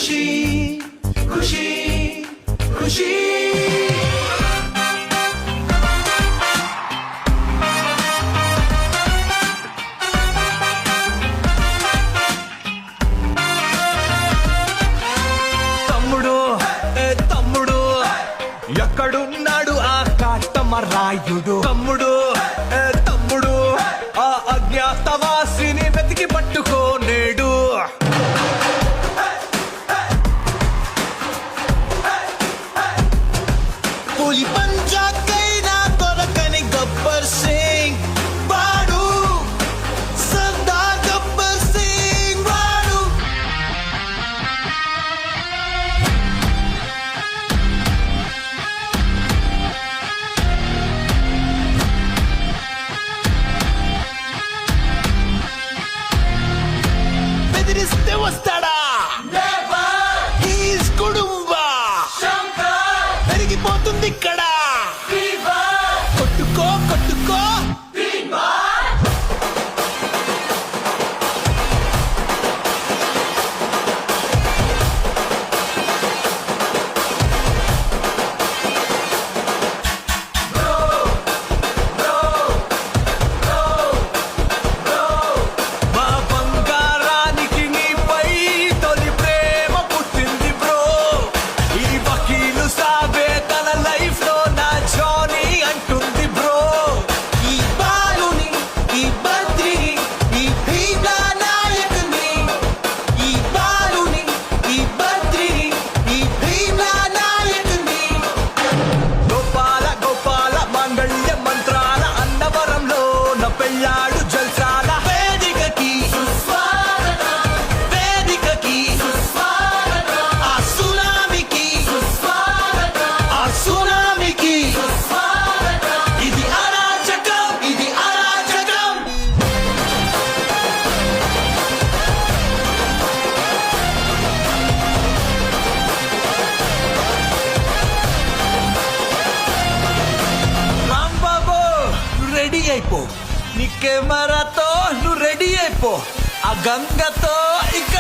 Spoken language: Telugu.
ఖుషీ ఖుషీ ఖుషీ తమ్ముడు తమ్ముడు ఎక్కడున్నాడు ఆ కాటమరాయుడు తమ్ముడు తమ్ముడు ఆ అజ్ఞాతవాసిని వెతికి పట్టుకోనేడు పులి పంజాకైనా దొరకని గబ్బర్ సింగ్ వాడు సర్దార్ గబ్బర్ సింగ్ వాడు బెదిరిస్తే వస్తాడా హీస్ కుడుంబా పెరిగిపోతుంది ఇక్కడ కొట్టుకో కొట్టుకో మా బంగారానికి నీపై తొలి ప్రేమ పుట్టింది బ్రో ఈ వకీలు సాబే తన లైఫ్ లో నా జానీ అంటుంది బ్రో ఈ బాలుని ఈ బద్రిని ఈ భీమ్లా నాయకుని ఈ బాలుని ఈ బద్రిని ఈ భీమ్లా నాయకుని గోపాల గోపాల మాంగళ్య మంత్రాల అన్నవరంలో నా పెళ్ళాడు జల్సాల వేదికకి వేదికకి ఆ సునామికి ఆ సునామికి ఇది అరాచకం ఇది అరాచకం రాంబాబు నువ్వు రెడీ అయిపో నీ కెమెరాతో నువ్వు రెడీ అయిపో ఆ గంగతో ఇక